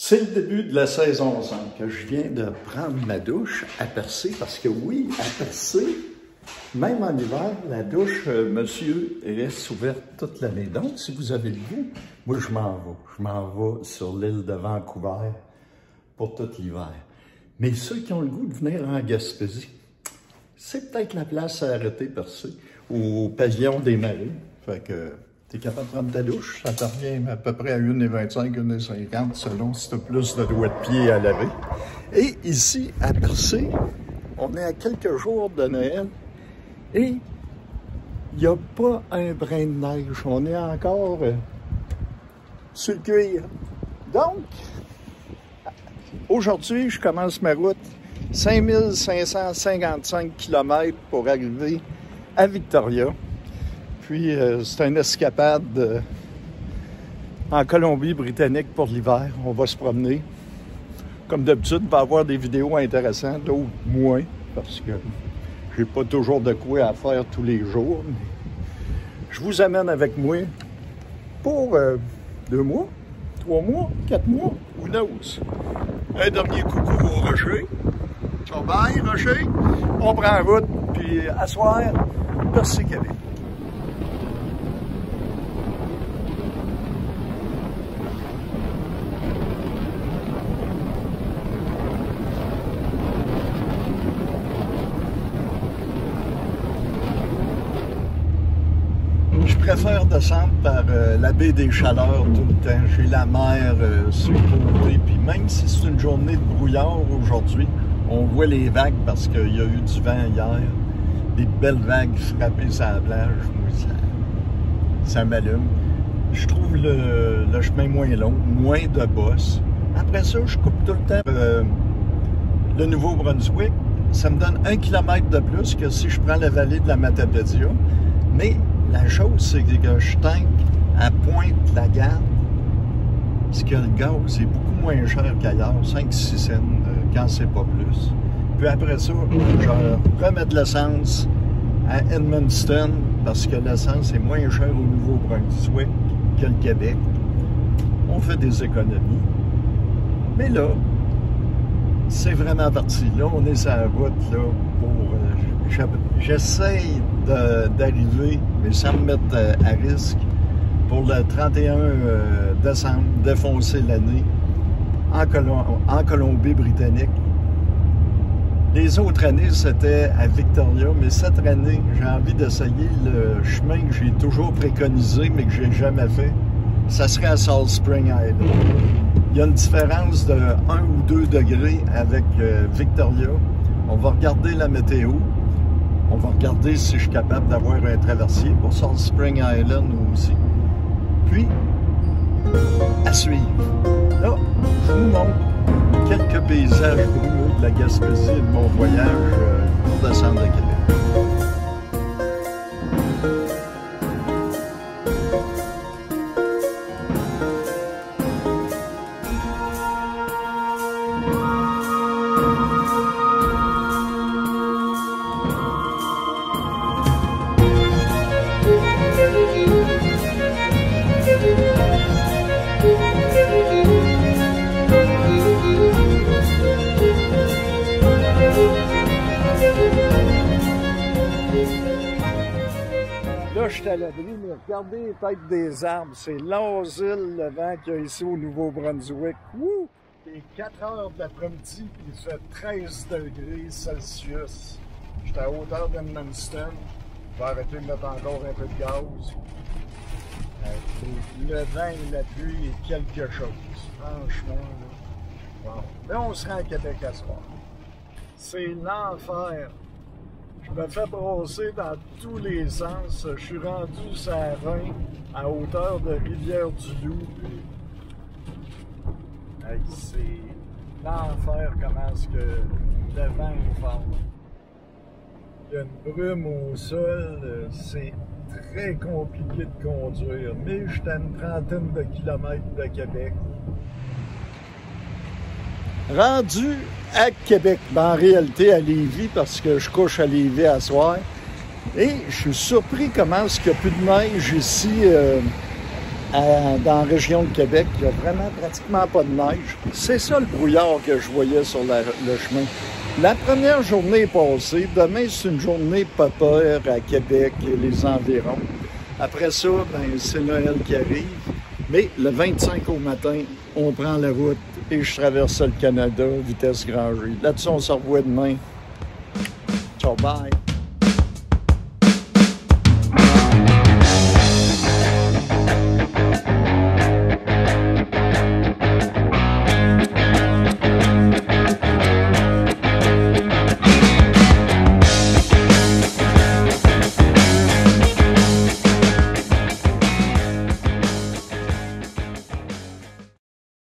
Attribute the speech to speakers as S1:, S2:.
S1: C'est le début de la saison 5. Je viens de prendre ma douche à Percé parce que oui, à Percé, même en hiver, la douche, monsieur, reste ouverte toute l'année. Donc, si vous avez le goût, moi, je m'en vais. Je m'en vais sur l'île de Vancouver pour tout l'hiver. Mais ceux qui ont le goût de venir en Gaspésie, c'est peut-être la place à arrêter Percé, au pavillon des marées. Fait que tu es capable de prendre ta douche, ça te revient à peu près à 1,25, 1,50 selon si tu as plus de doigts de pied à laver. Et ici, à Percé, on est à quelques jours de Noël et il n'y a pas un brin de neige. On est encore sur le cuir. Donc, aujourd'hui, je commence ma route 5555 km pour arriver à Victoria. Puis, c'est une escapade en Colombie-Britannique pour l'hiver. On va se promener. Comme d'habitude, il va y avoir des vidéos intéressantes, d'autres moins, parce que j'ai pas toujours de quoi à faire tous les jours. Mais je vous amène avec moi pour 2 mois, 3 mois, 4 mois, who knows. Un dernier coucou au Rocher. Ciao, bye, Rocher. On prend la route, puis à soir, Percé Québec. Je préfère descendre par la baie des Chaleurs tout le temps. J'ai la mer sur le côté. Puis même si c'est une journée de brouillard aujourd'hui, on voit les vagues parce qu'il y a eu du vent hier. Des belles vagues frappées sur la plage. Moi, ça m'allume. Je trouve le chemin moins long, moins de bosses. Après ça, je coupe tout le temps le Nouveau-Brunswick. Ça me donne 1 kilomètre de plus que si je prends la vallée de la Matapédia. Mais la chose, c'est que je tank à Pointe-la-Garde, parce que le gaz est beaucoup moins cher qu'ailleurs, 5-6 cents quand c'est pas plus. Puis après ça, je remets de l'essence à Edmundston, parce que l'essence est moins chère au Nouveau-Brunswick que le Québec. On fait des économies. Mais là, c'est vraiment parti. Là, on est sur la route là, pour... J'essaye d'arriver, mais sans me mettre à risque, pour le 31 décembre, défoncer l'année en Colombie-Britannique. Les autres années, c'était à Victoria, mais cette année, j'ai envie d'essayer le chemin que j'ai toujours préconisé, mais que j'ai jamais fait. Ça serait à Salt Spring Island. Il y a une différence de 1 ou 2 degrés avec Victoria. On va regarder la météo. On va regarder si je suis capable d'avoir un traversier pour Salt Spring Island aussi. Puis, à suivre. Là, je vous montre quelques paysages brumeux de la Gaspésie et de mon voyage pour descendre à Québec. Là, je suis à l'abri, mais regardez les têtes des arbres. C'est l'asile, le vent qu'il y a ici au Nouveau-Brunswick. Wouh! C'est 4 heures de l'après-midi, puis il fait 13 degrés Celsius. J'étais à hauteur d'Edmundston. Je vais arrêter de mettre encore un peu de gaz. Le vent et la pluie est quelque chose. Franchement, là. Bon. Là, on se rend à Québec à ce soir. C'est l'enfer. Je me fais brosser dans tous les sens. Je suis rendu sur la Reine, à hauteur de Rivière-du-Loup. Hey, c'est l'enfer comment est-ce que le vent est fort. Il y a une brume au sol, c'est très compliqué de conduire. Mais je suis à une trentaine de kilomètres de Québec. Rendu à Québec, ben en réalité à Lévis, parce que je couche à Lévis à soir. Et je suis surpris comment est-ce qu'il n'y a plus de neige ici dans la région de Québec, il n'y a vraiment pratiquement pas de neige. C'est ça le brouillard que je voyais sur le chemin. La première journée est passée. Demain, c'est une journée pas peur à Québec et les environs. Après ça, c'est Noël qui arrive. Mais le 25 au matin, on prend la route et je traverse le Canada, vitesse grand G. Là-dessus, on se revoit demain. Ciao, bye!